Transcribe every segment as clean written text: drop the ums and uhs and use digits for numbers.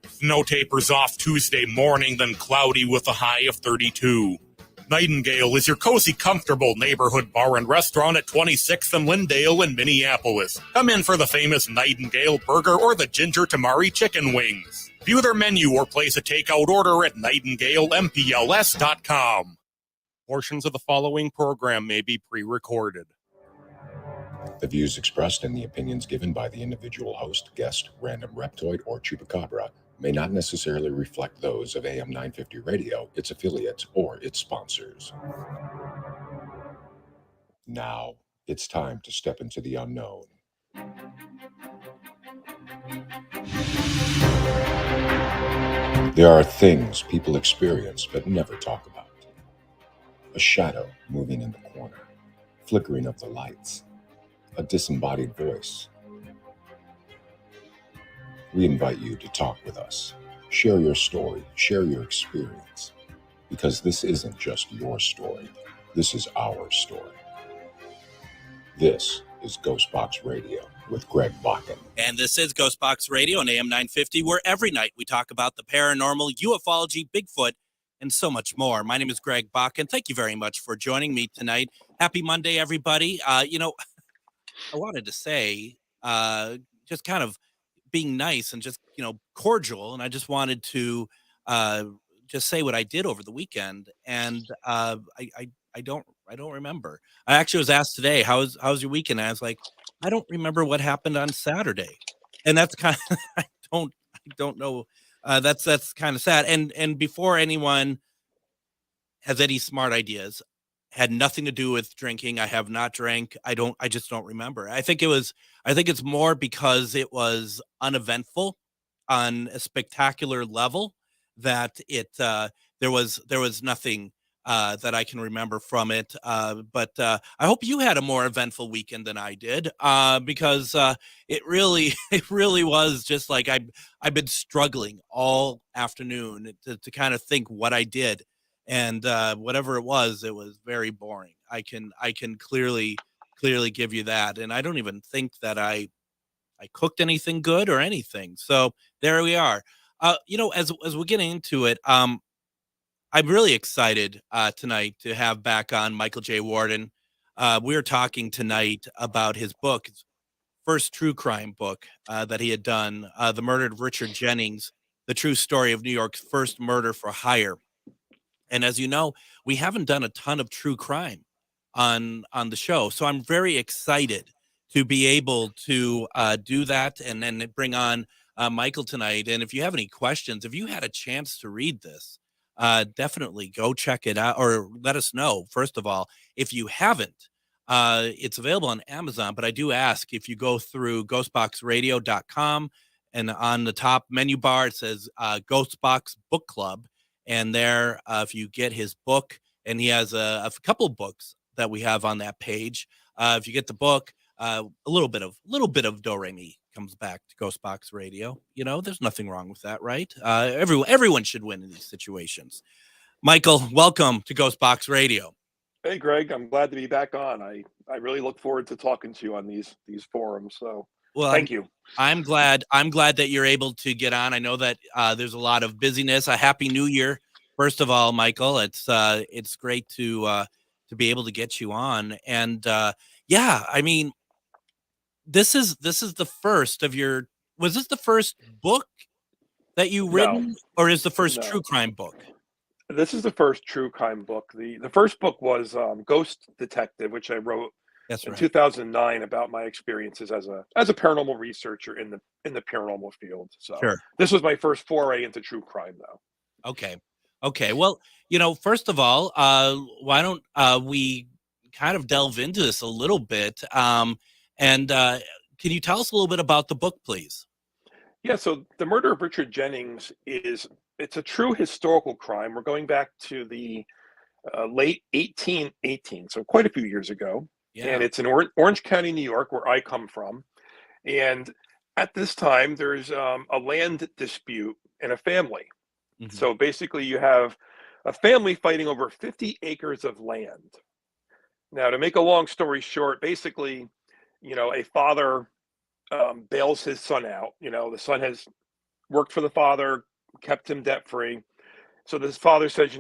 Snow tapers off Tuesday morning, then cloudy with a high of 32. Nightingale is your cozy, comfortable neighborhood bar and restaurant at 26th and Lyndale in Minneapolis. Come in for the famous Nightingale burger or the ginger tamari chicken wings. View their menu or place a takeout order at nightingalempls.com. Portions of the following program may be pre-recorded. The views expressed and the opinions given by the individual host, guest, random reptoid, or chupacabra may not necessarily reflect those of AM 950 Radio, its affiliates, or its sponsors. Now, it's time to step into the unknown. There are things people experience but never talk about. A shadow moving in the corner, flickering of the lights, a disembodied voice. We invite you to talk with us. Share your story, share your experience, because this isn't just your story. This is our story. This is GhostBox Radio with Greg Bakun. And this is GhostBox Radio on AM 950, where every night we talk about the paranormal, ufology, Bigfoot, and so much more. My name is Greg Bakun. Thank you very much for joining me tonight. Happy Monday, everybody. I wanted to say, just kind of being nice and just, cordial. And I just wanted to just say what I did over the weekend. And I don't remember. I actually was asked today, how's your weekend? And I was like, I don't remember what happened on Saturday. And that's kind of, I don't know. That's kind of sad. And before anyone has any smart ideas, had nothing to do with drinking. I have not drank. I just don't remember. I think it's more because it was uneventful on a spectacular level that there was nothing that I can remember from it. But I hope you had a more eventful weekend than I did, because it really was just like I've been struggling all afternoon to kind of think what I did. And whatever it was very boring. I can clearly give you that. And I don't even think that I cooked anything good or anything. So there we are. As we're getting into it, I'm really excited tonight to have back on Michael J Worden. We're talking tonight about his book, his first true crime book that he had done, The Murder of Richard Jennings, the true story of New York's first murder for hire. And as you know, we haven't done a ton of true crime on the show. So I'm very excited to be able to do that and then bring on Michael tonight. And if you have any questions, if you had a chance to read this, definitely go check it out or let us know. First of all, if you haven't, it's available on Amazon. But I do ask if you go through ghostboxradio.com and on the top menu bar, it says Ghostbox Book Club. And there, if you get his book, and he has a couple of books that we have on that page. If you get the book, a little bit of Do Re Mi comes back to GhostBox Radio. There's nothing wrong with that, right? Everyone should win in these situations. Michael, welcome to GhostBox Radio. Hey, Greg, I'm glad to be back on. I really look forward to talking to you on these forums. So. Well, thank you. I'm glad that you're able to get on. I know that there's a lot of busyness. A happy New Year, first of all, Michael. It's great to be able to get you on. And I mean, this is the first of your. Was this the first book that you written, or is the first true crime book? This is the first true crime book. The first book was Ghost Detective, which I wrote. That's in right. 2009 about my experiences as a paranormal researcher in the paranormal field. So sure. This was my first foray into true crime, though. Okay. Well, first of all, why don't we kind of delve into this a little bit? And can you tell us a little bit about the book, please? Yeah. So The Murder of Richard Jennings it's a true historical crime. We're going back to the late 1818, so quite a few years ago. Yeah. And it's in Orange County, New York, where I come from. And at this time, there's a land dispute in a family. Mm-hmm. So basically, you have a family fighting over 50 acres of land. Now, to make a long story short, basically, a father bails his son out. The son has worked for the father, kept him debt free. So this father says,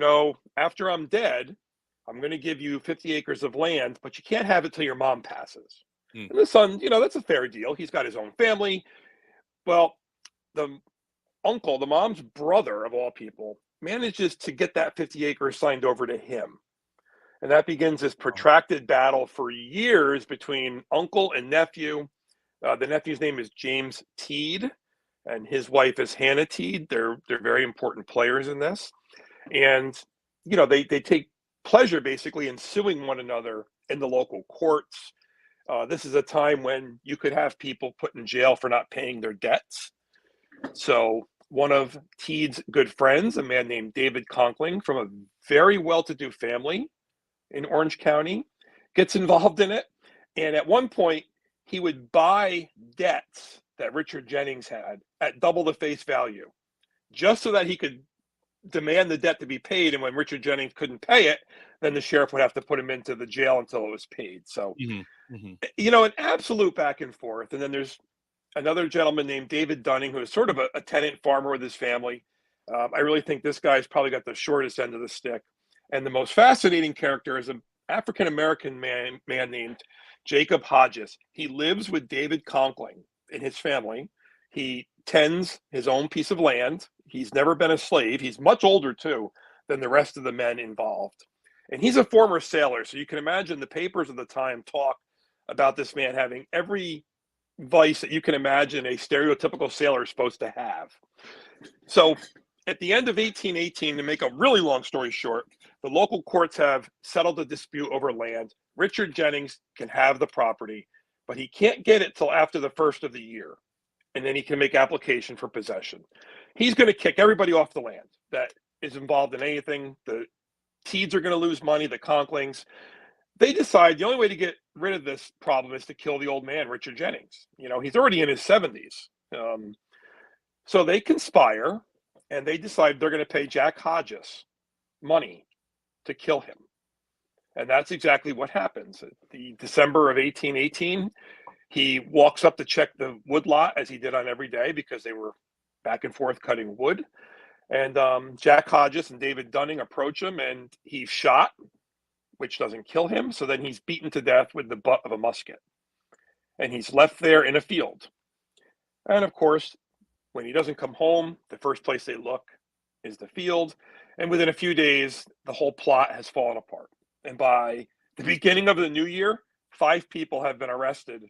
after I'm dead, I'm going to give you 50 acres of land, but you can't have it till your mom passes. And the son, that's a fair deal. He's got his own family. Well, the uncle, the mom's brother of all people, manages to get that 50 acres signed over to him. And that begins this protracted battle for years between uncle and nephew. The nephew's name is James Teed, and his wife is Hannah Teed. They're very important players in this. And, they take pleasure basically in suing one another in the local courts. This is a time when you could have people put in jail for not paying their debts. So one of Teed's good friends, a man named David Conkling from a very well-to-do family in Orange County, gets involved in it. And at one point, he would buy debts that Richard Jennings had at double the face value, just so that he could demand the debt to be paid. And when Richard Jennings couldn't pay it, then the sheriff would have to put him into the jail until it was paid. So, an absolute back and forth. And then there's another gentleman named David Dunning, who is sort of a tenant farmer with his family. I really think this guy's probably got the shortest end of the stick. And the most fascinating character is an African-American man named Jacob Hodges. He lives with David Conkling and his family. He tends his own piece of land. He's never been a slave. He's much older, too, than the rest of the men involved. And he's a former sailor. So you can imagine the papers of the time talk about this man having every vice that you can imagine a stereotypical sailor is supposed to have. So at the end of 1818, to make a really long story short, the local courts have settled the dispute over land. Richard Jennings can have the property, but he can't get it till after the first of the year. And then he can make application for possession. He's going to kick everybody off the land that is involved in anything. The Teeds are going to lose money, the Conklings. They decide the only way to get rid of this problem is to kill the old man, Richard Jennings. He's already in his 70s. So they conspire, and they decide they're going to pay Jack Hodges money to kill him. And that's exactly what happens. The December of 1818, he walks up to check the woodlot, as he did on every day, because they were back and forth cutting wood. And Jack Hodges and David Dunning approach him, and he's shot, which doesn't kill him. So then he's beaten to death with the butt of a musket. And he's left there in a field. And of course, when he doesn't come home, the first place they look is the field. And within a few days, the whole plot has fallen apart. And by the beginning of the new year, 5 people have been arrested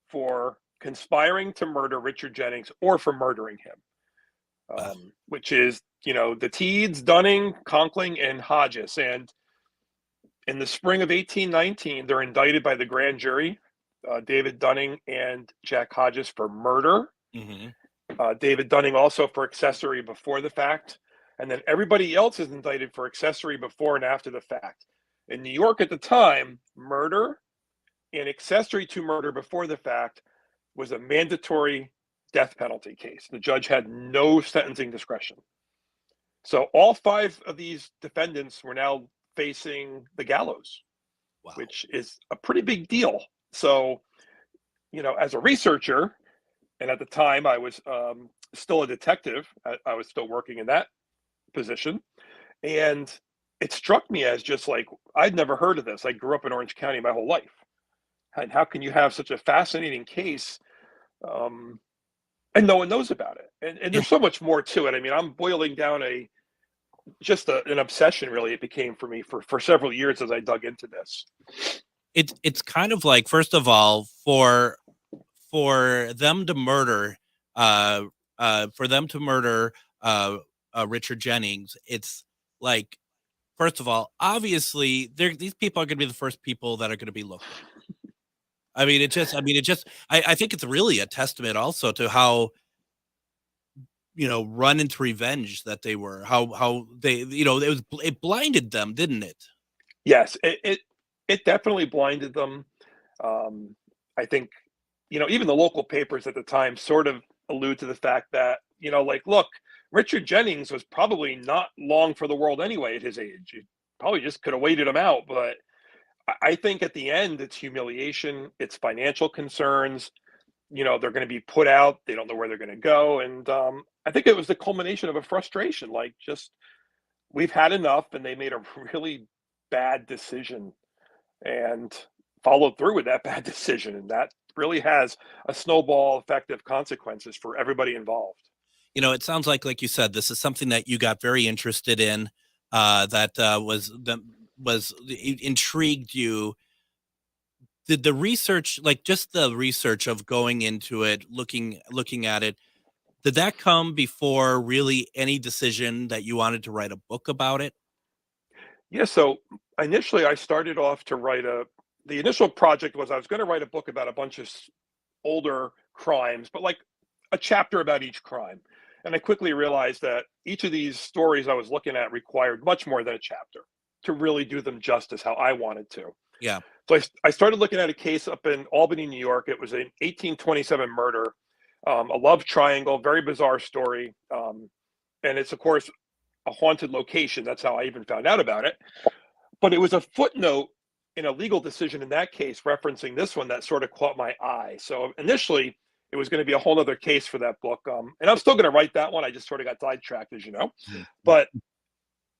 for conspiring to murder Richard Jennings or for murdering him, which is, the Teeds, Dunning, Conkling, and Hodges. And in the spring of 1819, they're indicted by the grand jury, David Dunning and Jack Hodges, for murder. David Dunning also for accessory before the fact. And then everybody else is indicted for accessory before and after the fact. In New York at the time, murder and accessory to murder before the fact was a mandatory death penalty case. The judge had no sentencing discretion. So all 5 of these defendants were now facing the gallows, which is a pretty big deal. So, as a researcher, and at the time I was still a detective, I was still working in that position. And it struck me as just like, I'd never heard of this. I grew up in Orange County my whole life. And how can you have such a fascinating case and no one knows about it? And there's so much more to it. I mean, I'm boiling down an obsession, really, it became for me for several years as I dug into this. It's kind of like, first of all, for them to murder Richard Jennings, it's like, first of all, obviously these people are going to be the first people that are going to be looked at. I think it's really a testament also to how, run into revenge that they were, how they, it blinded them, didn't it? Yes, it definitely blinded them. I think, even the local papers at the time sort of allude to the fact that, look, Richard Jennings was probably not long for the world anyway at his age. You probably just could have waited him out. But I think at the end, it's humiliation, it's financial concerns. they're going to be put out. They don't know where they're going to go. And I think it was the culmination of a frustration, like just we've had enough, and they made a really bad decision and followed through with that bad decision. And that really has a snowball effect of consequences for everybody involved. It sounds like you said, this is something that you got very interested in, that was intrigued you. Did the research, like just the research of going into it, looking at it, did that come before really any decision that you wanted to write a book about it? Yeah. So initially I started off to write the initial project was I was going to write a book about a bunch of older crimes, but like a chapter about each crime. And I quickly realized that each of these stories I was looking at required much more than a chapter to really do them justice how I wanted to. Yeah. So I started looking at a case up in Albany, New York. It was an 1827 murder, a love triangle, very bizarre story. And it's, of course, a haunted location. That's how I even found out about it. But it was a footnote in a legal decision in that case referencing this one that sort of caught my eye. So initially, it was going to be a whole other case for that book. And I'm still going to write that one. I just sort of got sidetracked, as you know. But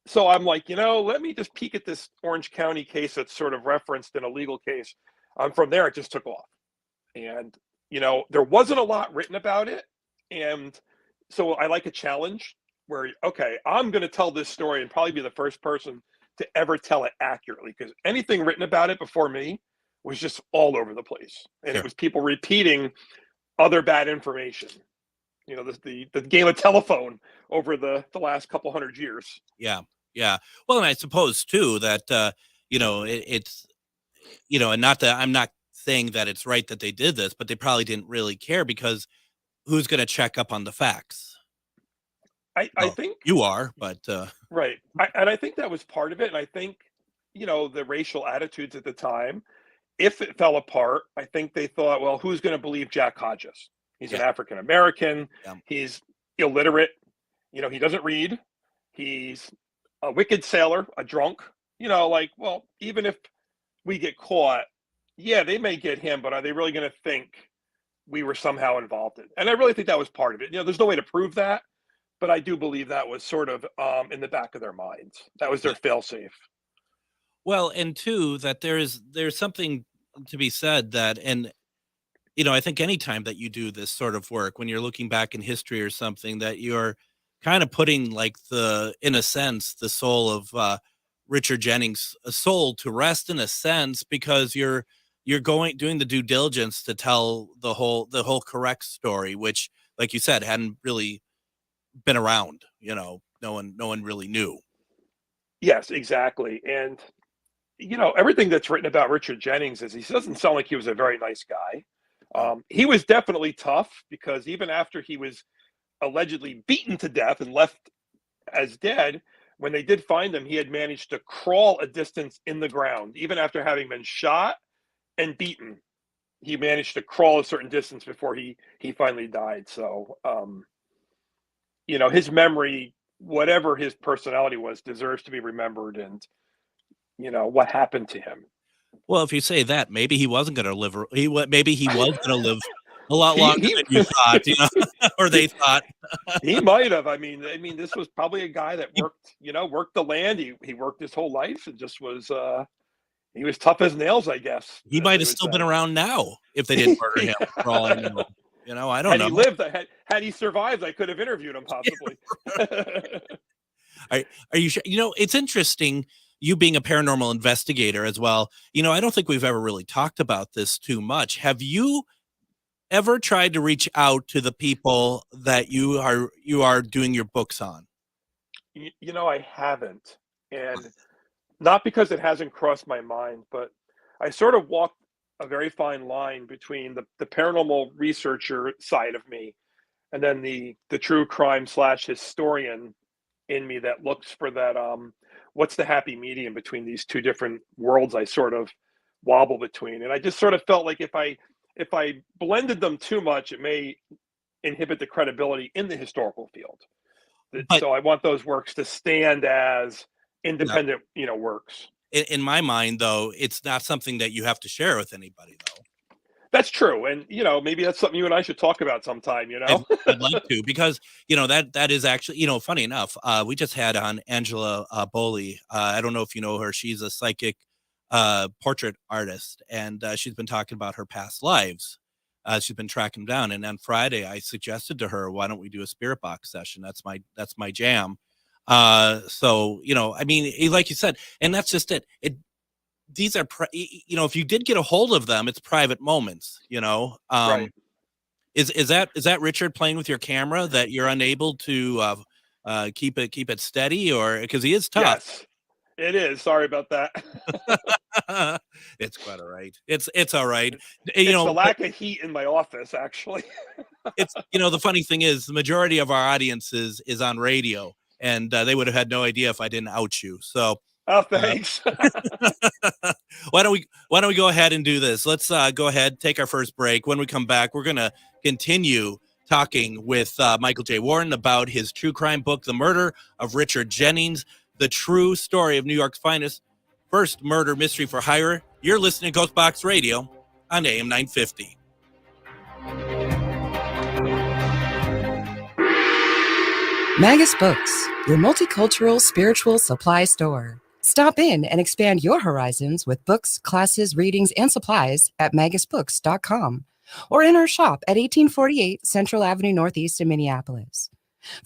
so I'm like, let me just peek at this Orange County case that's sort of referenced in a legal case. From there, it just took off. And, there wasn't a lot written about it. And so I like a challenge where, okay, I'm going to tell this story and probably be the first person to ever tell it accurately, because anything written about it before me was just all over the place. And It was people repeating other bad information. The game of telephone over the last couple hundred years. Yeah. Well, and I suppose too that it's and not that I'm not saying that it's right that they did this, but they probably didn't really care, because who's going to check up on the facts? I think you are, but right. I think that was part of it. And I think the racial attitudes at the time, if it fell apart, I think they thought, well, who's going to believe Jack Hodges? He's an African American. Yeah. He's illiterate. He doesn't read. He's a wicked sailor, a drunk. Well, even if we get caught, they may get him, but are they really going to think we were somehow involved in? And I really think that was part of it. There's no way to prove that, but I do believe that was sort of in the back of their minds. That was their fail-safe. Well, and two, that there's something to be said that, and I think anytime that you do this sort of work, when you're looking back in history or something, that you're kind of putting like in a sense, the soul of Richard Jennings' soul to rest in a sense, because you're doing the due diligence to tell the whole correct story, which, like you said, hadn't really been around. No one really knew. Yes, exactly. And everything that's written about Richard Jennings is he doesn't sound like he was a very nice guy. He was definitely tough, because even after he was allegedly beaten to death and left as dead, when they did find him, he had managed to crawl a distance in the ground. Even after having been shot and beaten, he managed to crawl a certain distance before he finally died. So, his memory, whatever his personality was, deserves to be remembered. And, what happened to him. Well, if you say that, maybe he wasn't going to live. Maybe he was going to live a lot longer than you thought, or they thought. He might have. I mean, this was probably a guy that worked the land. He worked his whole life and just was. He was tough as nails, I guess. He might have still been around now if they didn't murder him. For all I know. I don't know. Had he lived, had he survived, I could have interviewed him possibly. Are you sure? It's interesting. You being a paranormal investigator as well, I don't think we've ever really talked about this too much. Have you ever tried to reach out to the people that you are doing your books on? I haven't, and not because it hasn't crossed my mind, but I sort of walk a very fine line between the paranormal researcher side of me and then the true crime / historian in me that looks for that what's the happy medium between these two different worlds I sort of wobble between. And I just sort of felt like if I blended them too much, it may inhibit the credibility in the historical field. So I want those works to stand as independent, works. In my mind, though, it's not something that you have to share with anybody, though. That's true. And, maybe that's something you and I should talk about sometime, I'd like to, because, that is actually, funny enough, we just had on Angela Boley. I don't know if you know her. She's a psychic portrait artist, and she's been talking about her past lives. She's been tracking them down. And on Friday, I suggested to her, why don't we do a spirit box session? That's my jam. So, I mean, like you said, and that's just it. These are, if you did get a hold of them, it's private moments, Right. Is that Richard playing with your camera that you're unable to keep it steady, or because he is tough? Yes, it is. Sorry about that. It's quite all right. It's all right. It's the lack of heat in my office, actually. It's, the funny thing is the majority of our audience is on radio, and they would have had no idea if I didn't out you. So. Oh, thanks. Why don't we go ahead and do this? Let's go ahead, take our first break. When we come back, we're going to continue talking with Michael J Worden about his true crime book, The Murder of Richard Jennings, the true story of New York's finest first murder mystery for hire. You're listening to GhostBox Radio on AM 950. Magus Books, your multicultural spiritual supply store. Stop in and expand your horizons with books, classes, readings, and supplies at magusbooks.com or in our shop at 1848 Central Avenue Northeast in Minneapolis.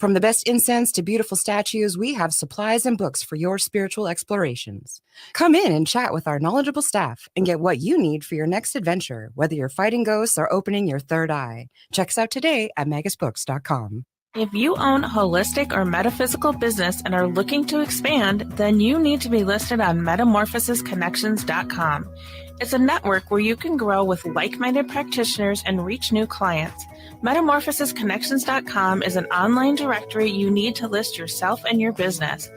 From the best incense to beautiful statues, we have supplies and books for your spiritual explorations. Come in and chat with our knowledgeable staff and get what you need for your next adventure, whether you're fighting ghosts or opening your third eye. Check us out today at magusbooks.com. If you own a holistic or metaphysical business and are looking to expand, then you need to be listed on metamorphosisconnections.com. It's a network where you can grow with like-minded practitioners and reach new clients. Metamorphosisconnections.com is an online directory you need to list yourself and your business.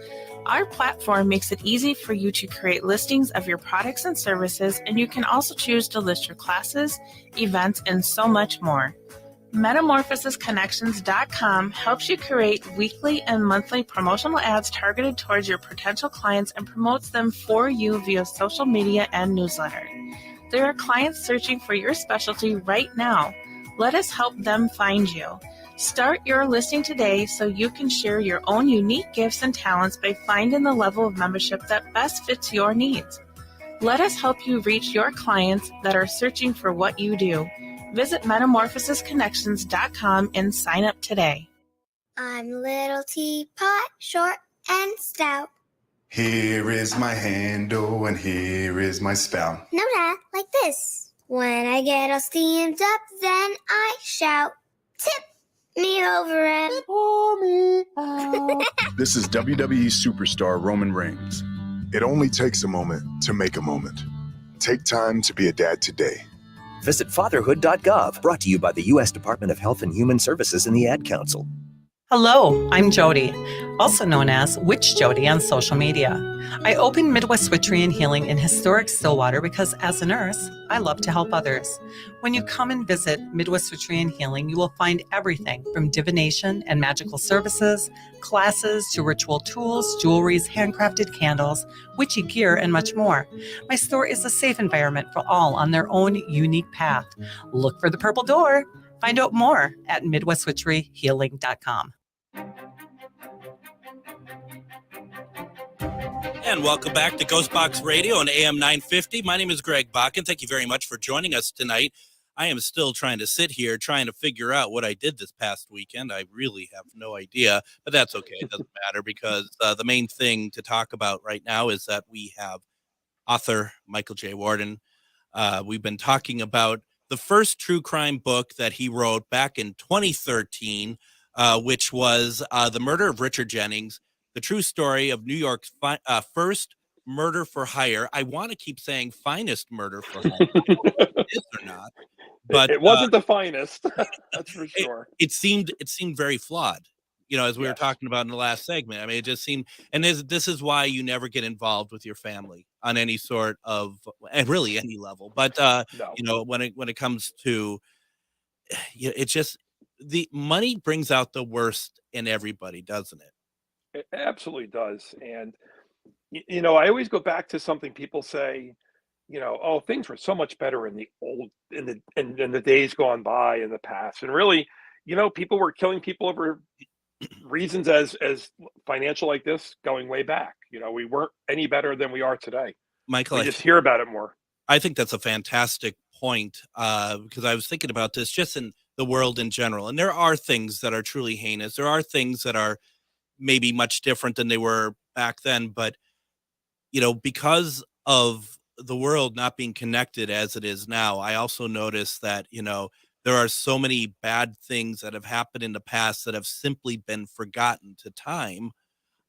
Our platform makes it easy for you to create listings of your products and services, and you can also choose to list your classes, events, and so much more. Metamorphosisconnections.com helps you create weekly and monthly promotional ads targeted towards your potential clients and promotes them for you via social media and newsletter. There are clients searching for your specialty right now. Let us help them find you. Start your listing today so you can share your own unique gifts and talents by finding the level of membership that best fits your needs. Let us help you reach your clients that are searching for what you do. Visit metamorphosisconnections.com and sign up today. I'm little teapot, short and stout. Here is my handle and here is my spout. No, Dad, like this. When I get all steamed up, then I shout, tip me over and pour me out. This is WWE superstar Roman Reigns. It only takes a moment to make a moment. Take time to be a dad today. Visit fatherhood.gov, brought to you by the U.S. Department of Health and Human Services and the Ad Council. Hello, I'm Jody, also known as Witch Jody on social media. I opened Midwest Witchery and Healing in historic Stillwater because as a nurse, I love to help others. When you come and visit Midwest Witchery and Healing, you will find everything from divination and magical services, classes to ritual tools, jewelries, handcrafted candles, witchy gear, and much more. My store is a safe environment for all on their own unique path. Look for the purple door. Find out more at MidwestWitcheryHealing.com. And welcome back to GhostBox Radio on AM 950. My name is Greg Bakun. Thank you very much for joining us tonight. I am still trying to sit here, trying to figure out what I did this past weekend. I really have no idea, but that's okay. It doesn't matter because the main thing to talk about right now is that we have author Michael J Worden. We've been talking about the first true crime book that he wrote back in 2013, which was The Murder of Richard Jennings, the true story of New York's first murder for hire. I want to keep saying finest murder for hire. I don't know if it is or not, but it wasn't the finest. That's for sure. It seemed very flawed, as we were talking about in the last segment. I mean, it just seemed, and this is why you never get involved with your family on any sort of, and really any level. But No. when it comes to, it's just the money brings out the worst in everybody, doesn't it? It absolutely does. And, I always go back to something people say, things were so much better in the days gone by in the past. And really, people were killing people over reasons as financial like this going way back. We weren't any better than we are today. Michael, we just hear about it more. I think that's a fantastic point, because I was thinking about this just in the world in general. And there are things that are truly heinous. There are things that are maybe much different than they were back then. But, because of the world not being connected as it is now, I also noticed that, there are so many bad things that have happened in the past that have simply been forgotten to time.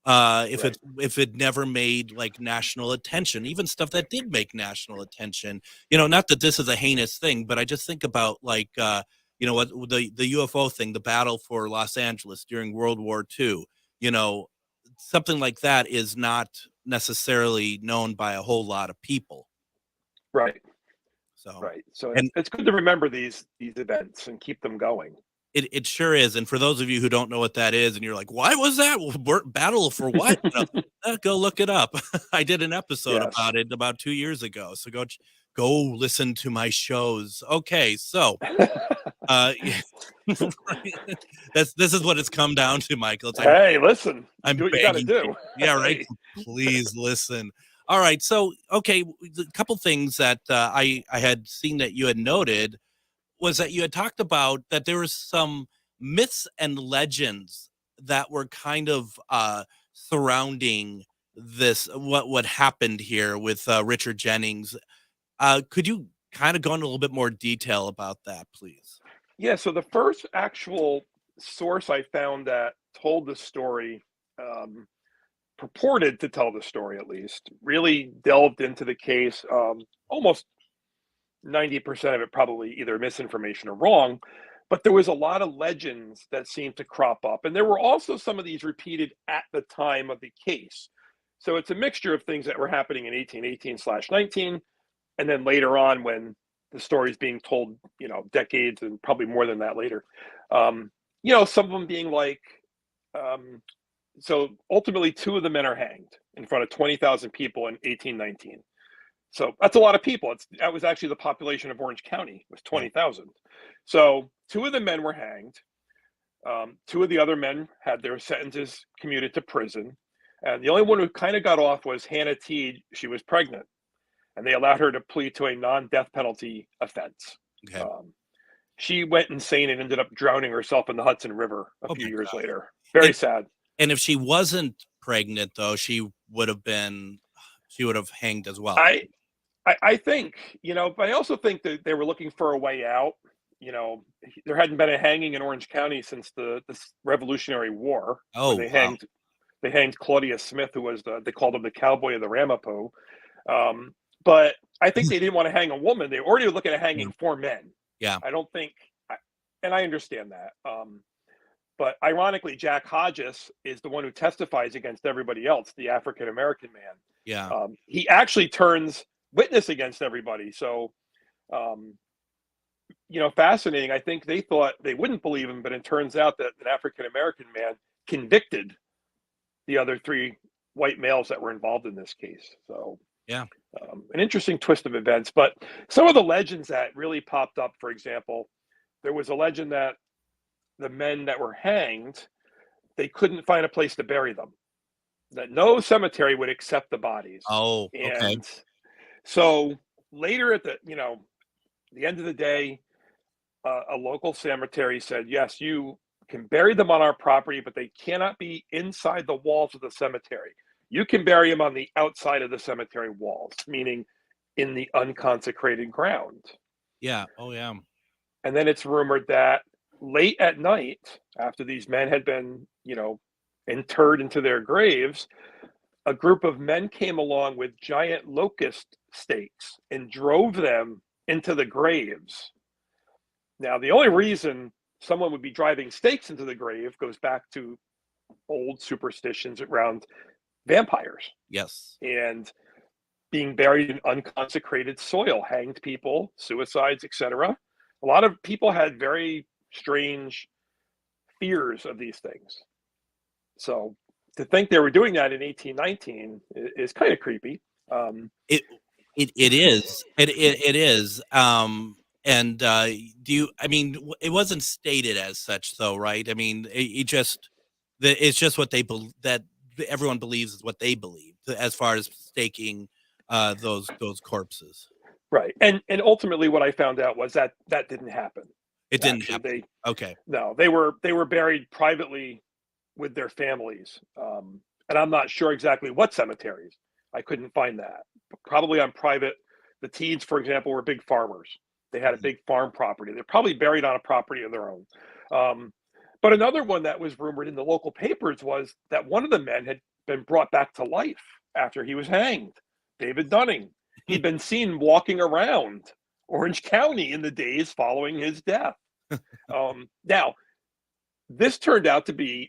If it never made like national attention, even stuff that did make national attention, not that this is a heinous thing, but I just think about like, what the UFO thing, the battle for Los Angeles during World War II, something like that is not necessarily known by a whole lot of people. Right. So and it's good to remember these events and keep them going. It sure is. And for those of you who don't know what that is, and you're like, why was that battle for what? Go look it up. I did an episode about it about 2 years ago. So go listen to my shows. Okay. So, this is what it's come down to, Michael. It's hey, listen, I'm do what you gotta do. Yeah. Right. Please listen. All right. So, okay. A couple things that, I had seen that you had noted was that you had talked about that there was some myths and legends that were kind of surrounding this, what happened here with Richard Jennings. Could you kind of go into a little bit more detail about that, please? Yeah, so the first actual source I found that told the story, purported to tell the story at least, really delved into the case, almost 90% of it probably either misinformation or wrong, but there was a lot of legends that seemed to crop up. And there were also some of these repeated at the time of the case. So it's a mixture of things that were happening in 1818/19, and then later on when the story is being told, decades and probably more than that later. Some of them being like, so ultimately 2 of the men are hanged in front of 20,000 people in 1819. So that's a lot of people. That was actually the population of Orange County, was 20,000. So 2 of the men were hanged. 2 of the other men had their sentences commuted to prison. And the only one who kind of got off was Hannah Teed. She was pregnant. And they allowed her to plead to a non-death penalty offense. Okay. She went insane and ended up drowning herself in the Hudson River a few years later. Very sad. And if she wasn't pregnant, though, she would have hanged as well. I think, but I also think that they were looking for a way out. There hadn't been a hanging in Orange County since the Revolutionary War. Oh, they hanged Claudia Smith, who was they called him the cowboy of the Ramapo. But I think they didn't want to hang a woman. They already were looking at hanging 4 men. Yeah. I don't think, and I understand that. But ironically, Jack Hodges is the one who testifies against everybody else, the African-American man. Yeah. He actually turns witness against everybody. So, fascinating. I think they thought they wouldn't believe him, but it turns out that an African-American man convicted the other 3 white males that were involved in this case. So, yeah, an interesting twist of events. But some of the legends that really popped up, for example, there was a legend that the men that were hanged, they couldn't find a place to bury them, that no cemetery would accept the bodies. Oh, okay. And so later at the end of the day, a local cemetery said, yes, you can bury them on our property, but they cannot be inside the walls of the cemetery. You can bury them on the outside of the cemetery walls, meaning in the unconsecrated ground. Yeah. Oh, yeah. And then it's rumored that late at night, after these men had been, interred into their graves, a group of men came along with giant locust stakes and drove them into the graves. Now, the only reason someone would be driving stakes into the grave goes back to old superstitions around vampires. Yes. And being buried in unconsecrated soil, hanged people, suicides, etc. A lot of people had very strange fears of these things. So to think they were doing that in 1819 is kind of creepy. It is. It is. And do you? I mean, it wasn't stated as such, though, right? I mean, it's just what they that everyone believes is what they believe as far as staking those corpses. Right. And ultimately, what I found out was that didn't happen. It didn't happen. Okay. No, they were buried privately with their families, and I'm not sure exactly what cemeteries. I couldn't find that. Probably on private. The Teeds, for example, were big farmers. They had a big farm property. They're probably buried on a property of their own. But another one that was rumored in the local papers was that one of the men had been brought back to life after he was hanged. David Dunning. He'd been seen walking around Orange County in the days following his death. Now, this turned out to be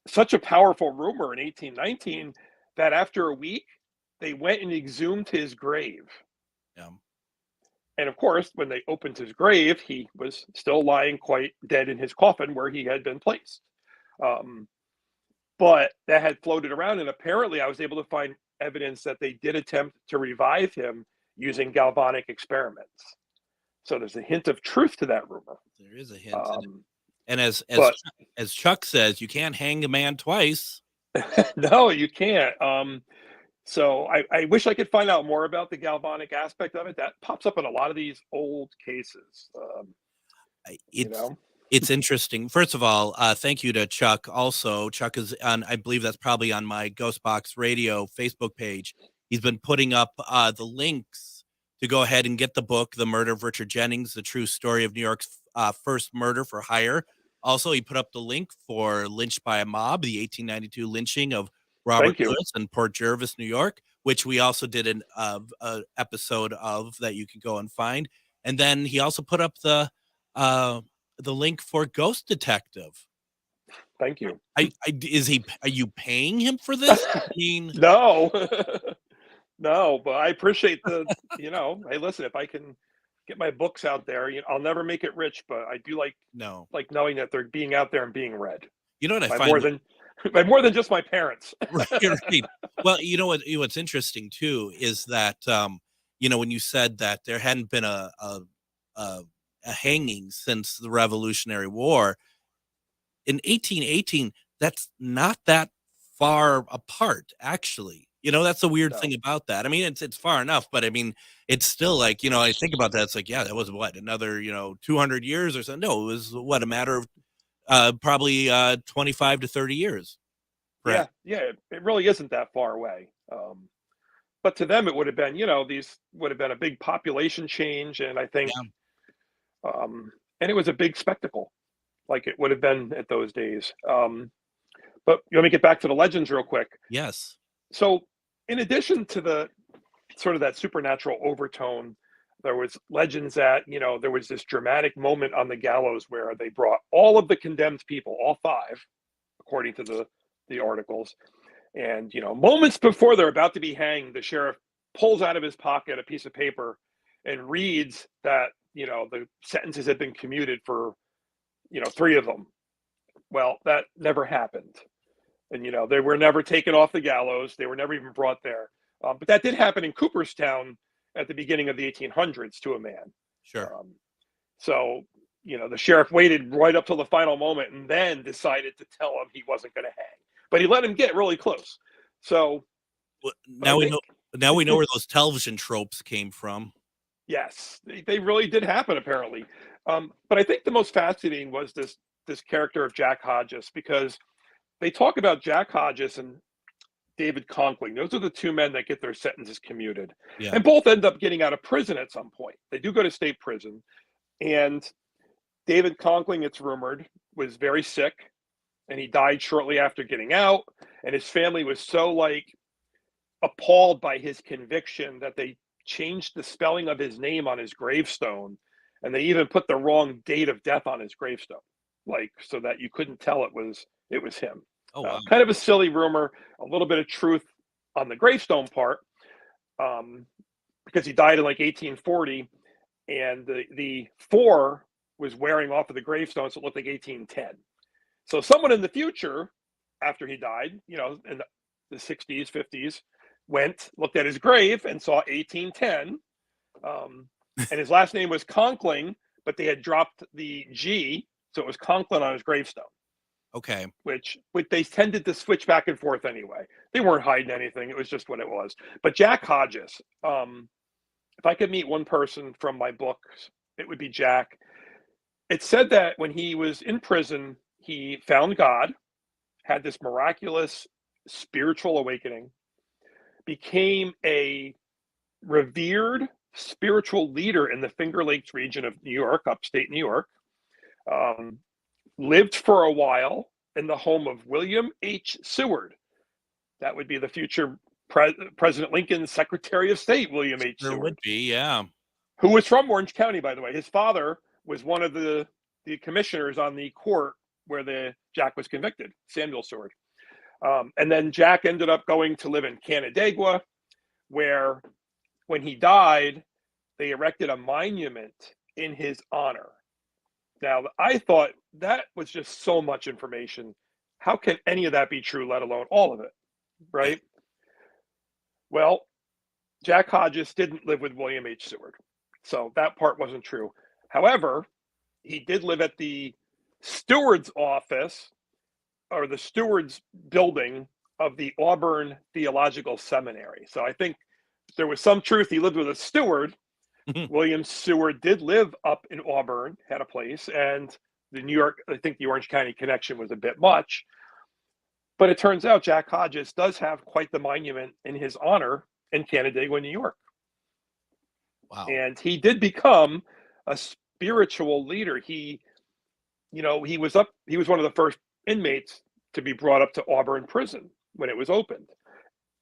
such a powerful rumor in 1819 that after a week, they went and exhumed his grave. Yeah. And of course, when they opened his grave, he was still lying quite dead in his coffin where he had been placed. But that had floated around, and apparently I was able to find evidence that they did attempt to revive him using galvanic experiments. So there's a hint of truth to that rumor. There is a hint. And as Chuck says, you can't hang a man twice. No, you can't. So I wish I could find out more about the galvanic aspect of it. That pops up in a lot of these old cases. It's interesting. First of all, thank you to Chuck. Also, Chuck is on, I believe that's probably on my GhostBox Radio Facebook page. He's been putting up the links to go ahead and get the book, The Murder of Richard Jennings, the true story of New York's first murder for hire. Also, he put up the link for Lynched by a Mob, the 1892 lynching of Robert Lewis in Port Jervis, New York, which we also did an episode of that you can go and find. And then he also put up the link for Ghost Detective. Thank you. Are you paying him for this? I mean, no, no, but I appreciate the, hey, listen, if I can get my books out there, I'll never make it rich, but I do like knowing that they're being out there and being read. You know what I by find? By more than just my parents. Right. Well, you know what's interesting too is that when you said that there hadn't been a hanging since the Revolutionary War in 1818, that's not that far apart, actually. That's a weird thing about that. I mean, it's far enough, but I mean, it's still like, I think about that. It's like, yeah, that was another 200 years or so. No, it was a matter of probably 25 to 30 years. Right? Yeah, it really isn't that far away. But to them, it would have been, these would have been a big population change. And I think, and it was a big spectacle, like it would have been at those days. But let me get back to the legends real quick. Yes. So in addition to the sort of that supernatural overtone, there was legends that, there was this dramatic moment on the gallows where they brought all of the condemned people, all 5, according to the articles. And, moments before they're about to be hanged, the sheriff pulls out of his pocket a piece of paper and reads that, the sentences had been commuted for, 3 of them. Well, that never happened. And, they were never taken off the gallows. They were never even brought there. But that did happen in Cooperstown at the beginning of the 1800s to a man. Sure. So, the sheriff waited right up till the final moment and then decided to tell him he wasn't going to hang. But he let him get really close. So now we know where those television tropes came from. Yes, they really did happen, apparently. But I think the most fascinating was this character of Jack Hodges, because they talk about Jack Hodges and David Conkling. Those are the 2 men that get their sentences commuted. Yeah. And both end up getting out of prison at some point. They do go to state prison. And David Conkling, it's rumored, was very sick. And he died shortly after getting out. And his family was so appalled by his conviction that they changed the spelling of his name on his gravestone. And they even put the wrong date of death on his gravestone, so that you couldn't tell it was him. Oh, wow. Kind of a silly rumor, a little bit of truth on the gravestone part, because he died in 1840, and the 4 was wearing off of the gravestone, so it looked like 1810. So someone in the future, after he died, in the 60s, 50s, looked at his grave and saw 1810. And his last name was Conklin, but they had dropped the G, so it was Conklin on his gravestone. Okay. Which they tended to switch back and forth anyway. They weren't hiding anything. It was just what it was. But Jack Hodges, if I could meet one person from my books, it would be Jack. It said that when he was in prison, he found God, had this miraculous spiritual awakening, became a revered spiritual leader in the Finger Lakes region of New York, upstate New York, lived for a while in the home of William H. Seward. That would be the future President Lincoln's Secretary of State, William H. There Seward. would be, yeah. Who was from Orange County, by the way. His father was one of the commissioners on the court where Jack was convicted, Samuel Seward. And then Jack ended up going to live in Canandaigua, where when he died, they erected a monument in his honor. Now, I thought that was just so much information. How can any of that be true, let alone all of it, right? Well, Jack Hodges didn't live with William H. Seward, so that part wasn't true. However, he did live at the steward's office, or the steward's building of the Auburn Theological Seminary. So I think there was some truth. He lived with a steward. William Seward did live up in Auburn, had a place, and the New York, I think the Orange County connection was a bit much. But it turns out Jack Hodges does have quite the monument in his honor in Canandaigua, New York. Wow. And he did become a spiritual leader. He was one of the first inmates to be brought up to Auburn prison when it was opened.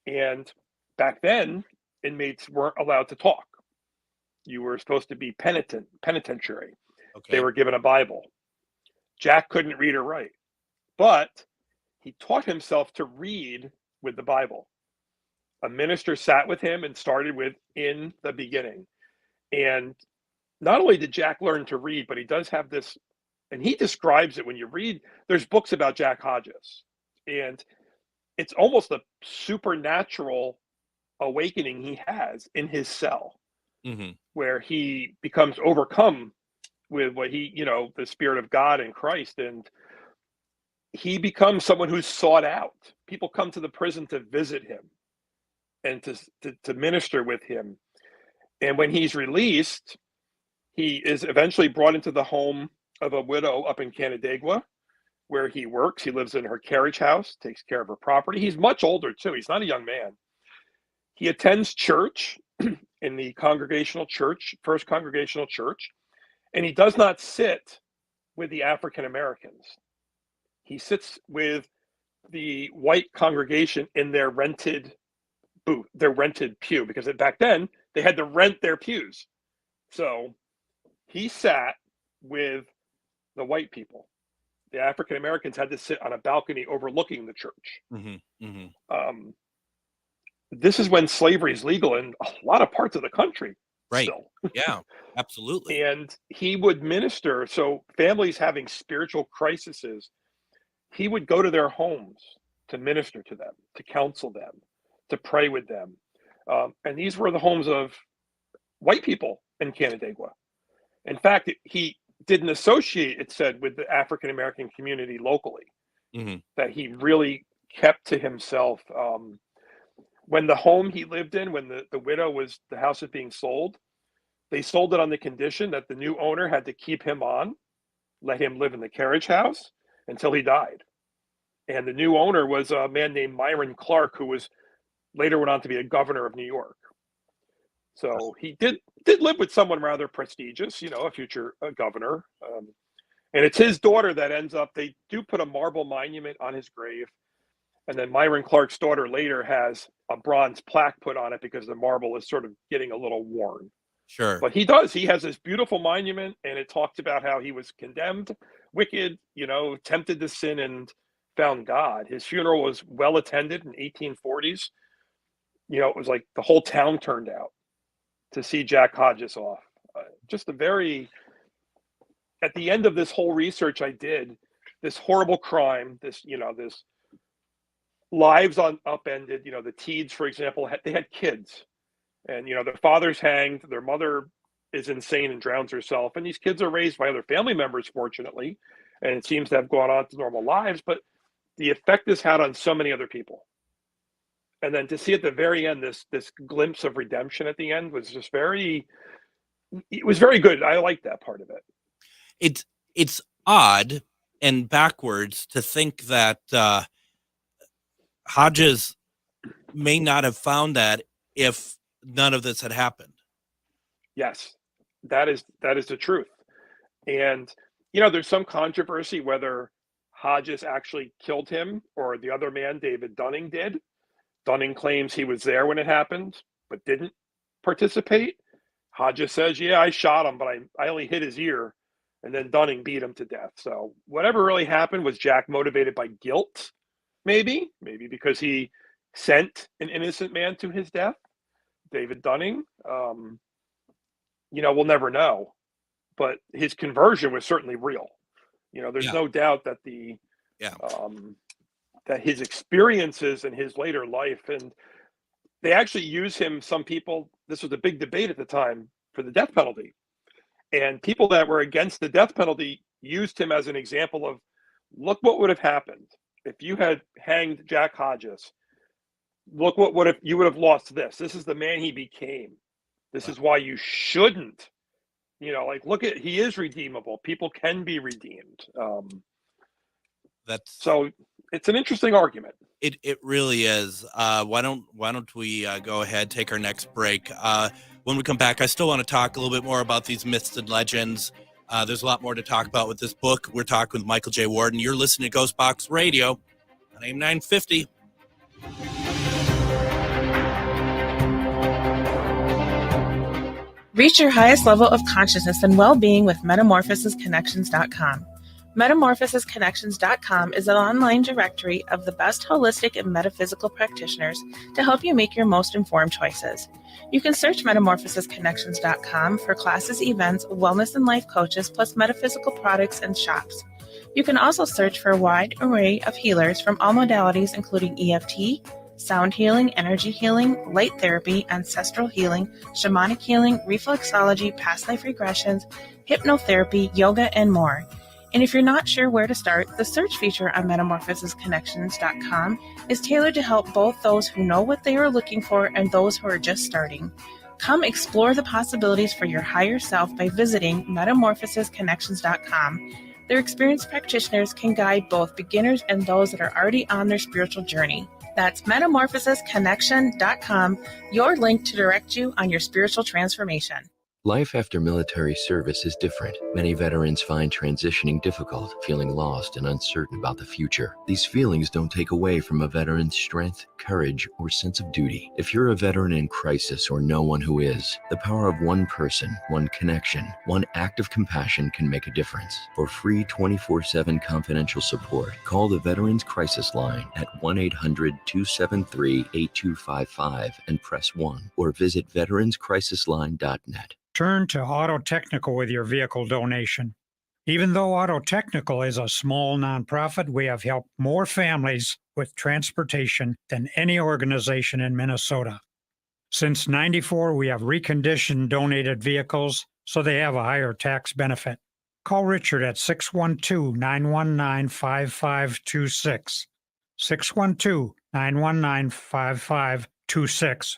And back then, inmates weren't allowed to talk. You were supposed to be penitentiary. Okay. They were given a Bible. Jack couldn't read or write, but he taught himself to read with the Bible. A minister sat with him and started with "in the beginning." And not only did Jack learn to read, but he does have this, and he describes it when you read, there's books about Jack Hodges, and it's almost a supernatural awakening he has in his cell, where he becomes overcome with what the Spirit of God and Christ, and he becomes someone who's sought out. People come to the prison to visit him and to minister with him. And when he's released, he is eventually brought into the home of a widow up in Canandaigua, where he works. He lives in her carriage house, takes care of her property. He's much older too. He's not a young man. He attends church in the Congregational Church, First Congregational Church, and he does not sit with the African Americans. He sits with the white congregation in their rented booth, their rented pew, because back then they had to rent their pews. So he sat with the white people. The African Americans had to sit on a balcony overlooking the church. This is when slavery is legal in a lot of parts of the country. Right. Still. Yeah, absolutely. And he would minister. So families having spiritual crises, he would go to their homes to minister to them, to counsel them, to pray with them. And these were the homes of white people in Canandaigua. In fact, he didn't associate, it said, with the African American community locally, that he really kept to himself. When the home he lived in, when the widow the house was being sold, they sold it on the condition that the new owner had to keep him on, let him live in the carriage house until he died. And the new owner was a man named Myron Clark, who later went on to be a governor of New York. So he did live with someone rather prestigious, a future governor. And it's his daughter that ends up, they do put a marble monument on his grave. And then Myron Clark's daughter later has a bronze plaque put on it because the marble is sort of getting a little worn. Sure. But he has this beautiful monument, and it talks about how he was condemned, wicked, tempted to sin, and found God. His funeral was well attended in 1840s. It was like the whole town turned out to see Jack Hodges off. Just at the end of this whole research I did, this horrible crime, this lives upended. The Teeds, for example, they had kids, and their father's hanged, their mother is insane and drowns herself, and these kids are raised by other family members, fortunately, and it seems to have gone on to normal lives. But the effect this had on so many other people, and then to see at the very end this glimpse of redemption at the end was just it was very good. I liked that part of it. It's odd and backwards to think that Hodges may not have found that if none of this had happened. Yes, that is the truth. And there's some controversy whether Hodges actually killed him or the other man, David Dunning, did. Dunning claims he was there when it happened, but didn't participate. Hodges says, yeah, I shot him, but I only hit his ear. And then Dunning beat him to death. So whatever really happened, was Jack motivated by guilt? Maybe because he sent an innocent man to his death, David Dunning. We'll never know. But his conversion was certainly real. There's no doubt that that his experiences in his later life, and they actually use him. Some people, this was a big debate at the time for the death penalty. And people that were against the death penalty used him as an example of, look what would have happened if you had hanged Jack Hodges. Look what you would have lost this. This is the man he became. This is why you shouldn't. Look at, he is redeemable. People can be redeemed. So it's an interesting argument. It really is. Why don't we go ahead, take our next break? When we come back, I still want to talk a little bit more about these myths and legends. There's a lot more to talk about with this book. We're talking with Michael J Worden. You're listening to GhostBox Radio on AIM 950. Reach your highest level of consciousness and well-being with MetamorphosisConnections.com. MetamorphosisConnections.com is an online directory of the best holistic and metaphysical practitioners to help you make your most informed choices. You can search MetamorphosisConnections.com for classes, events, wellness and life coaches, plus metaphysical products and shops. You can also search for a wide array of healers from all modalities, including EFT, sound healing, energy healing, light therapy, ancestral healing, shamanic healing, reflexology, past life regressions, hypnotherapy, yoga, and more. And if you're not sure where to start, the search feature on MetamorphosisConnections.com is tailored to help both those who know what they are looking for and those who are just starting. Come explore the possibilities for your higher self by visiting MetamorphosisConnections.com. Their experienced practitioners can guide both beginners and those that are already on their spiritual journey. That's MetamorphosisConnection.com, your link to direct you on your spiritual transformation. Life after military service is different. Many veterans find transitioning difficult, feeling lost and uncertain about the future. These feelings don't take away from a veteran's strength, courage, or sense of duty. If you're a veteran in crisis or know one who is, the power of one person, one connection, one act of compassion can make a difference. For free 24/7 confidential support, call the Veterans Crisis Line at 1-800-273-8255 and press 1, or visit veteranscrisisline.net. Turn to Auto Technical with your vehicle donation. Even though Auto Technical is a small nonprofit, we have helped more families with transportation than any organization in Minnesota. Since '94, we have reconditioned donated vehicles so they have a higher tax benefit. Call Richard at 612-919-5526, 612-919-5526,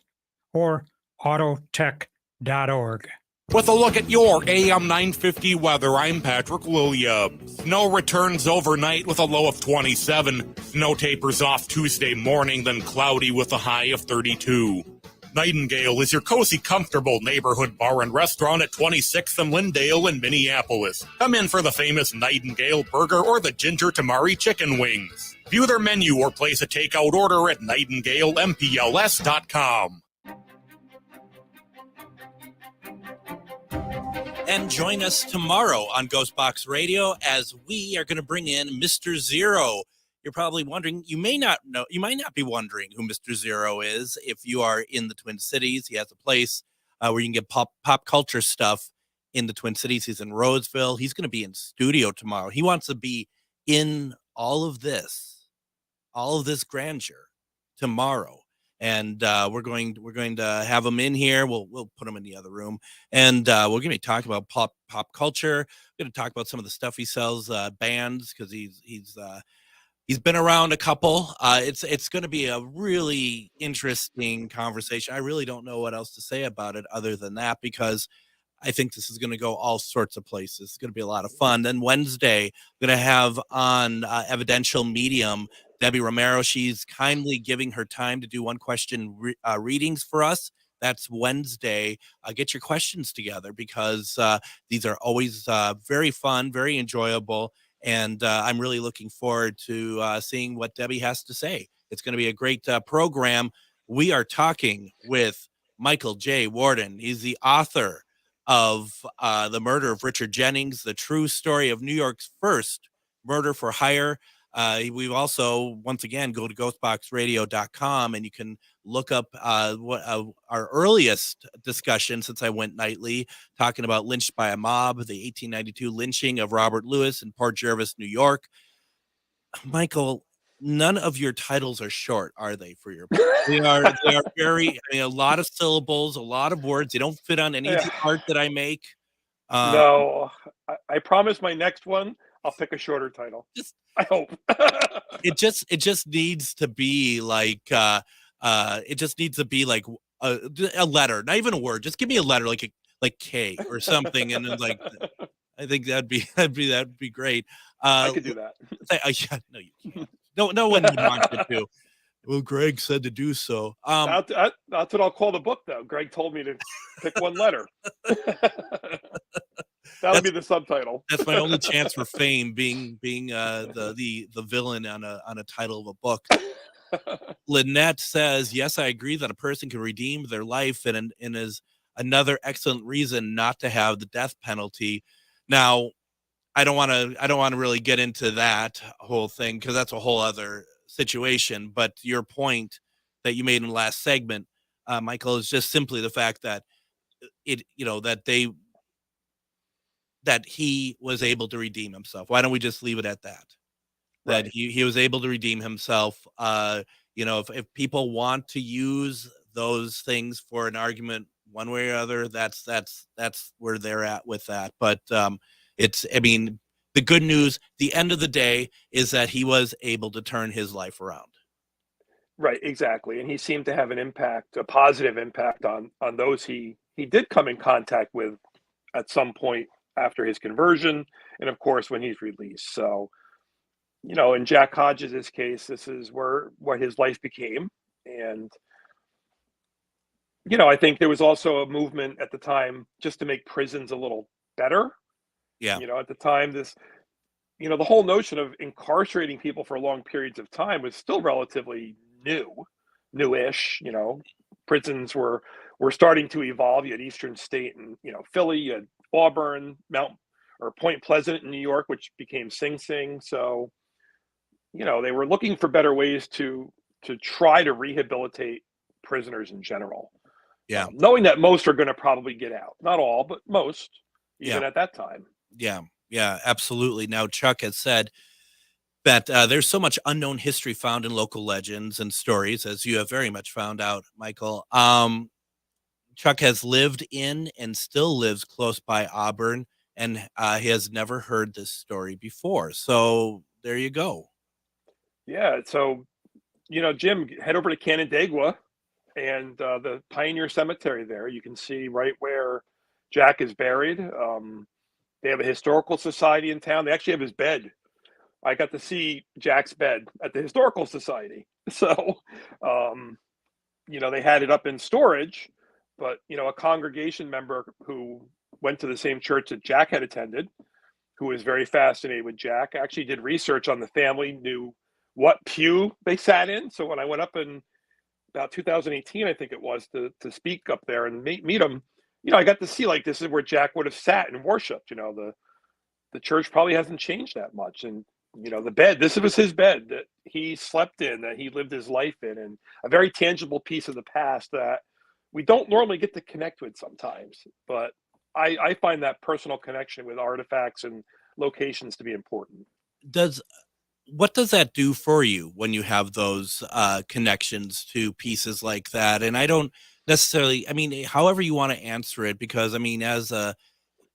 or autotech.org. With a look at your AM 950 weather, I'm Patrick Williams. Snow returns overnight with a low of 27. Snow tapers off Tuesday morning, then cloudy with a high of 32. Nightingale is your cozy, comfortable neighborhood bar and restaurant at 26th and Lindale in Minneapolis. Come in for the famous Nightingale burger or the ginger tamari chicken wings. View their menu or place a takeout order at nightingalempls.com. And join us tomorrow on GhostBox Radio as we are going to bring in Mr. Zero. You're probably wondering, you might not be wondering who Mr. Zero is if you are in the Twin Cities. He has a place where you can get pop culture stuff in the Twin Cities. He's in Roseville. He's going to be in studio tomorrow. He wants to be in all of this all of this grandeur tomorrow. And we're going to have him in here. We'll put him in the other room, and we're going to be talking about pop culture. We're going to talk about some of the stuff he sells, bands, because he's been around a couple. It's going to be a really interesting conversation. I really don't know what else to say about it other than that, because I think this is going to go all sorts of places. It's going to be a lot of fun. Then Wednesday, I'm going to have on Evidential Medium Debbie Romero. She's kindly giving her time to do one question readings for us. That's Wednesday. Get your questions together, because these are always very fun, very enjoyable. And I'm really looking forward to seeing what Debbie has to say. It's going to be a great program. We are talking with Michael J. Worden. He's the author of The Murder of Richard Jennings, the true story of New York's first murder for hire. We've also, once again, go to ghostboxradio.com, and you can look up what our earliest discussion since I went nightly, talking about Lynched by a Mob, the 1892 lynching of Robert Lewis in Port Jervis, New York. Michael, none of your titles are short, are they? For your they are very, a lot of syllables, a lot of words. They don't fit on any of the art that I make. No, I promise my next one I'll pick a shorter title. I hope. it just needs to be like a letter, not even a word. Just give me a letter, like K or something, and then I think that'd be great. I could do that. Yeah, no, you can't. No one would want you to. Well, Greg said to do so. That's what I'll call the book, though. Greg told me to pick one letter. That'll be the subtitle. That's my only chance for fame, being the villain on a title of a book. Lynette says, yes, I agree that a person can redeem their life, and is another excellent reason not to have the death penalty. Now, I don't want to really get into that whole thing, because that's a whole other situation. But your point that you made in the last segment, Michael, is just simply the fact that that he was able to redeem himself. Why don't we just leave it at that? Right. That he was able to redeem himself. If people want to use those things for an argument one way or other, that's where they're at with that. But the good news, the end of the day, is that he was able to turn his life around. Right, exactly. And he seemed to have an impact, a positive impact on those he did come in contact with at some point after his conversion, and of course when he's released. So, in Jack Hodges' case, this is what his life became. And I think there was also a movement at the time just to make prisons a little better. Yeah. At the time, the whole notion of incarcerating people for long periods of time was still relatively newish. Prisons were starting to evolve. You had Eastern State and Philly, you had Auburn, Point Pleasant in New York, which became Sing Sing. So, they were looking for better ways to try to rehabilitate prisoners in general. Yeah. Knowing that most are going to probably get out. Not all, but most, even at that time. Yeah, absolutely. Now, Chuck has said that there's so much unknown history found in local legends and stories, as you have very much found out, Michael. Chuck has lived in and still lives close by Auburn, and he has never heard this story before. So there you go. Yeah. So, Jim, head over to Canandaigua and the Pioneer Cemetery there. You can see right where Jack is buried. They have a historical society in town. They actually have his bed. I got to see Jack's bed at the Historical Society. So, they had it up in storage. But, a congregation member who went to the same church that Jack had attended, who was very fascinated with Jack, actually did research on the family, knew what pew they sat in. So when I went up in about 2018, I think it was, to speak up there and meet him, I got to see, this is where Jack would have sat and worshiped. The church probably hasn't changed that much. And, the bed, this was his bed that he slept in, that he lived his life in, and a very tangible piece of the past that we don't normally get to connect with sometimes, but I find that personal connection with artifacts and locations to be important. what does that do for you when you have those connections to pieces like that? And I don't necessarily, I mean, however you want to answer it, because I mean, as a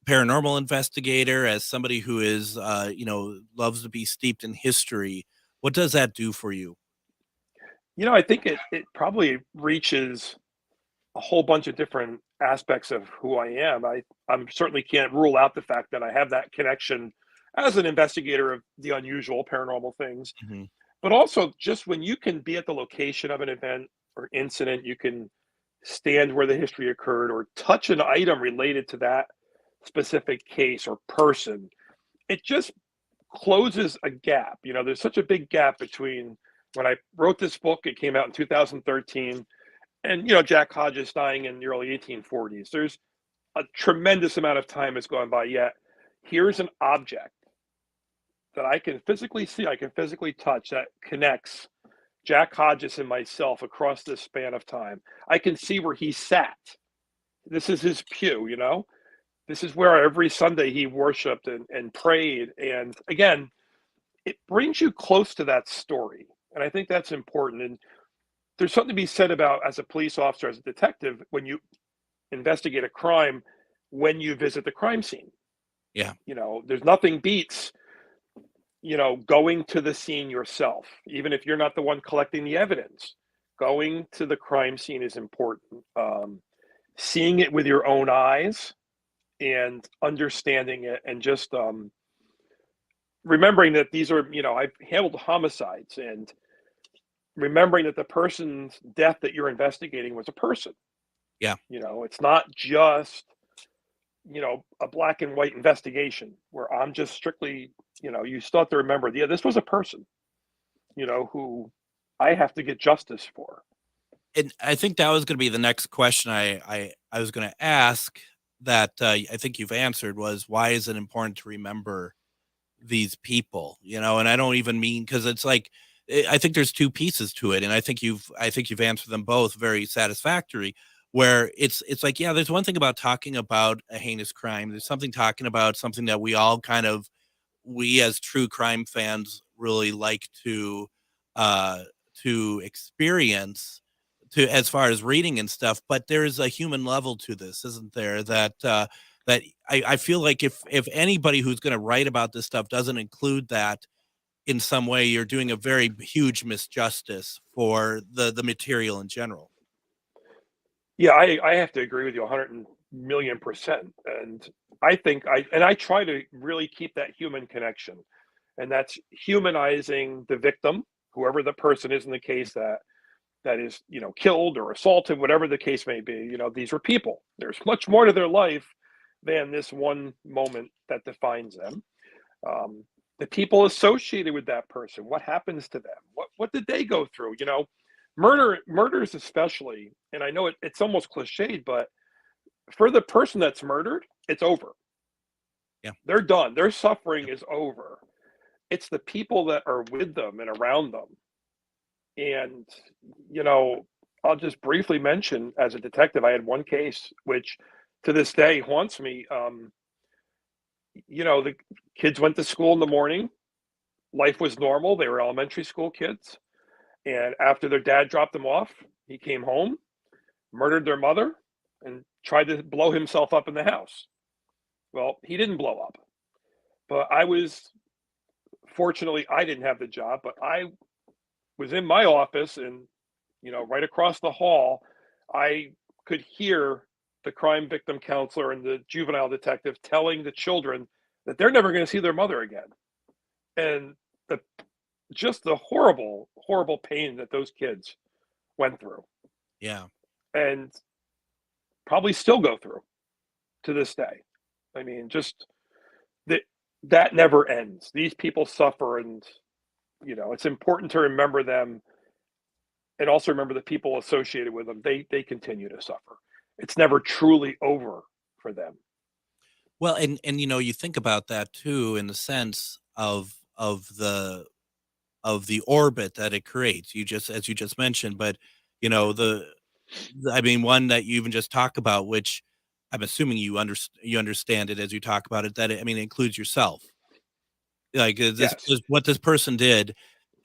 paranormal investigator, as somebody who is, loves to be steeped in history, what does that do for you? I think it probably reaches a whole bunch of different aspects of who I am. I'm certainly can't rule out the fact that I have that connection as an investigator of the unusual paranormal things, Mhm. but also just when you can be at the location of an event or incident, you can stand where the history occurred or touch an item related to that specific case or person. It just closes a gap. There's such a big gap between when I wrote this book, it came out in 2013, and Jack Hodges dying in the early 1840s. There's a tremendous amount of time has gone by, yet here's an object that I can physically see, I can physically touch, that connects Jack Hodges and myself across this span of time. I can see where he sat. This is his pew. This is where every Sunday he worshiped and prayed. And again, it brings you close to that story. And I think that's important. And there's something to be said about, as a police officer, as a detective, when you investigate a crime, when you visit the crime scene. Yeah. There's nothing beats, going to the scene yourself, even if you're not the one collecting the evidence. Going to the crime scene is important. Seeing it with your own eyes and understanding it, and just remembering that these are, I've handled homicides, and remembering that the person's death that you're investigating was a person. Yeah. It's not just, a black and white investigation where I'm just strictly, you still have to remember, yeah, this was a person, who I have to get justice for. And I think that was going to be the next question I was going to ask, that I think you've answered, was why is it important to remember these people? And I don't even mean, because it's like, I think there's two pieces to it, and I think you've answered them both very satisfactory. Where it's like, yeah, there's one thing about talking about a heinous crime. There's something talking about something that we all we as true crime fans really like to experience, as far as reading and stuff. But there's a human level to this, isn't there? That I feel like if anybody who's going to write about this stuff doesn't include that in some way, you're doing a very huge misjustice for the material in general. Yeah, I have to agree with you 100,000,000%. And I think I try to really keep that human connection. And that's humanizing the victim, whoever the person is in the case that is, killed or assaulted, whatever the case may be. These are people. There's much more to their life than this one moment that defines them. The people associated with that person, what happens to them? What did they go through? Murders especially, and I know it's almost cliched, but for the person that's murdered, it's over. Yeah. They're done. Their suffering is over. It's the people that are with them and around them. And, I'll just briefly mention, as a detective, I had one case which to this day haunts me. The kids went to school in the morning. Life was normal. They were elementary school kids. And after their dad dropped them off, he came home, murdered their mother, and tried to blow himself up in the house. Well, he didn't blow up. But fortunately, I didn't have the job, but I was in my office, and, right across the hall, I could hear the crime victim counselor and the juvenile detective telling the children that they're never going to see their mother again. And just the horrible, horrible pain that those kids went through. Yeah. And probably still go through to this day. I mean, just that never ends. These people suffer, and, it's important to remember them, and also remember the people associated with them. They continue to suffer. It's never truly over for them. Well, and you think about that too, in the sense of the orbit that it creates. As you just mentioned, but one that you even just talk about, which I'm assuming you understand it as you talk about it, that it includes yourself. Like what this person did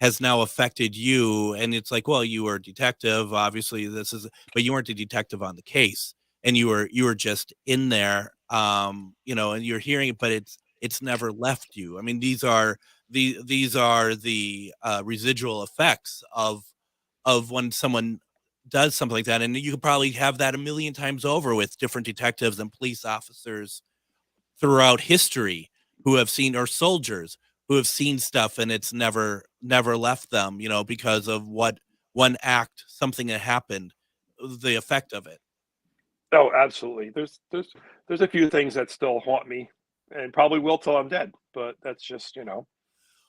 has now affected you. And it's like, well, you were a detective, obviously but you weren't a detective on the case, and you were just in there, and you're hearing it, but it's never left you. I mean, these are the residual effects of when someone does something like that. And you could probably have that a million times over with different detectives and police officers throughout history who have seen, or soldiers who have seen stuff, and it's never left them, because of what one act, something that happened, the effect of it. Oh, absolutely. There's a few things that still haunt me, and probably will till I'm dead, but that's just,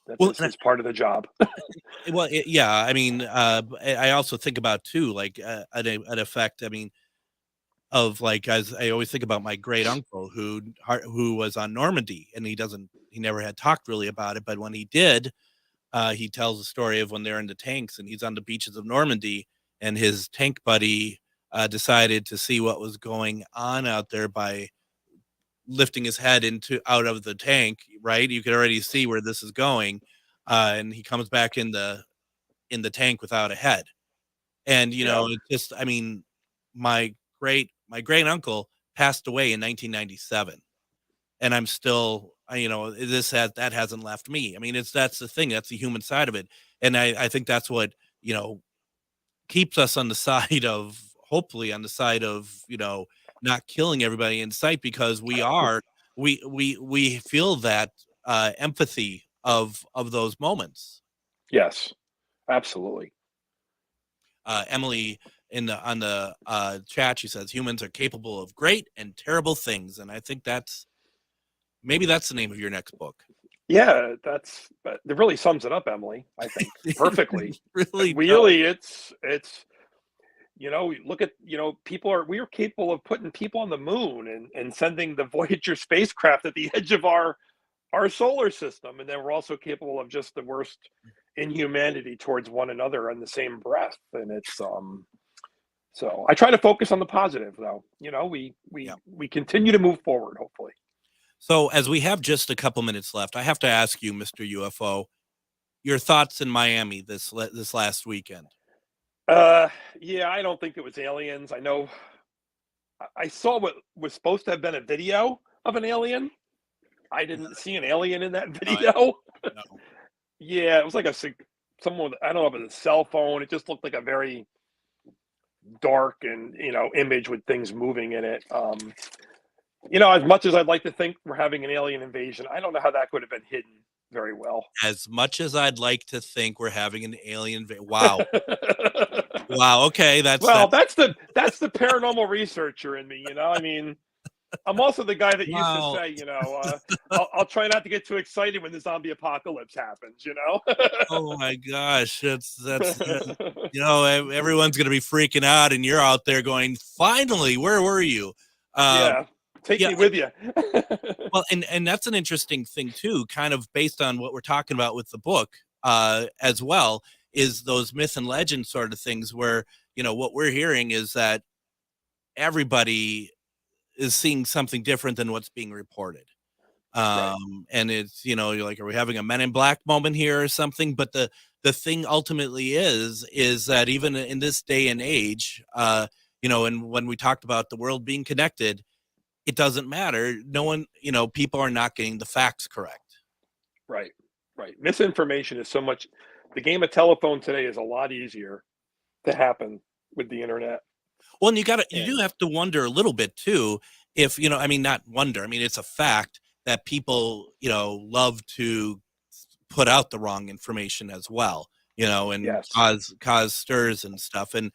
it's part of the job. Well, yeah. I mean, I also think about too, like an effect. I mean, of like, as I always think about my great uncle who was on Normandy, and he never had talked really about it, but when he did, he tells the story of when they're in the tanks and he's on the beaches of Normandy, and his tank buddy decided to see what was going on out there by lifting his head out of the tank. Right, you could already see where this is going, and he comes back in the tank without a head. And it's just, I mean, my great uncle passed away in 1997, and I'm still, that hasn't left me. I mean, that's the thing, that's the human side of it. And I think that's what, keeps us on the side of, hopefully on the side of, not killing everybody in sight, because we feel that empathy of those moments. Yes, absolutely. Emily on the chat, she says humans are capable of great and terrible things, and I think maybe that's the name of your next book. Yeah, that really sums it up, Emily. I think perfectly. really, it's look at we are capable of putting people on the moon and sending the Voyager spacecraft at the edge of our solar system, and then we're also capable of just the worst inhumanity towards one another in the same breath. And it's so I try to focus on the positive, though. We continue to move forward, hopefully. So as we have just a couple minutes left, I have to ask you, Mr. UFO, your thoughts in Miami this last weekend. Yeah, I don't think it was aliens. I know I saw what was supposed to have been a video of an alien. I didn't see an alien in that video. No. Yeah, it was like someone, I don't know if it was a cell phone. It just looked like a very dark and image with things moving in it. As much as I'd like to think we're having an alien invasion, I don't know how that could have been hidden very well. As much as I'd like to think we're having an alien wow. Wow, okay, that's the paranormal researcher in me, I mean, I'm also the guy that used to say, I'll try not to get too excited when the zombie apocalypse happens, Oh my gosh, that's everyone's gonna be freaking out, and you're out there going, finally, where were you? Yeah, take me with you. Well, and that's an interesting thing too, kind of based on what we're talking about with the book, as well, is those myth and legend sort of things where, what we're hearing is that everybody is seeing something different than what's being reported. Right. And it's, you're like, are we having a Men in Black moment here or something? But the thing ultimately is that even in this day and age, and when we talked about the world being connected, it doesn't matter. No one, people are not getting the facts correct. Right. Misinformation is so much. The game of telephone today is a lot easier to happen with the internet. Well, and you do have to wonder a little bit too, if, not wonder. I mean, it's a fact that people, love to put out the wrong information as well, and yes. cause stirs and stuff. And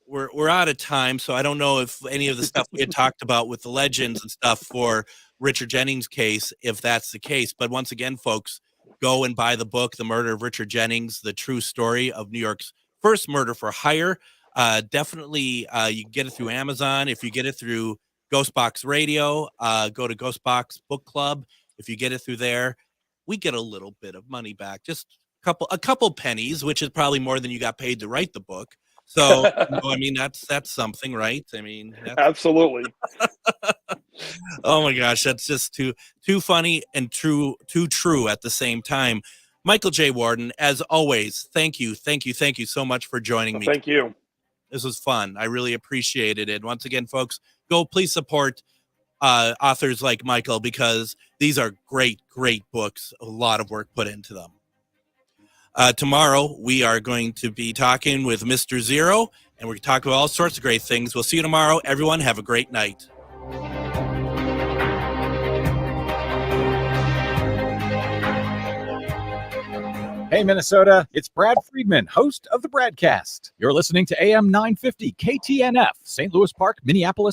we're out of time, so I don't know if any of the stuff we had talked about with the legends and stuff for Richard Jennings' case, if that's the case. But once again, folks, go and buy the book, The Murder of Richard Jennings, the true story of New York's first murder for hire. Definitely, you can get it through Amazon. If you get it through GhostBox Radio, go to GhostBox Book Club. If you get it through there, we get a little bit of money back, just a couple pennies, which is probably more than you got paid to write the book. So, I mean, that's something, right? I mean, absolutely. Oh my gosh, that's just too funny and too true at the same time. Michael J. Worden, as always, thank you so much for joining me. Thank you. This was fun. I really appreciated it. Once again, folks, go please support authors like Michael, because these are great books. A lot of work put into them. Tomorrow, we are going to be talking with Mr. Zero, and we're going to talk about all sorts of great things. We'll see you tomorrow. Everyone, have a great night. Hey, Minnesota, it's Brad Friedman, host of the Bradcast. You're listening to AM 950 KTNF, St. Louis Park, Minneapolis,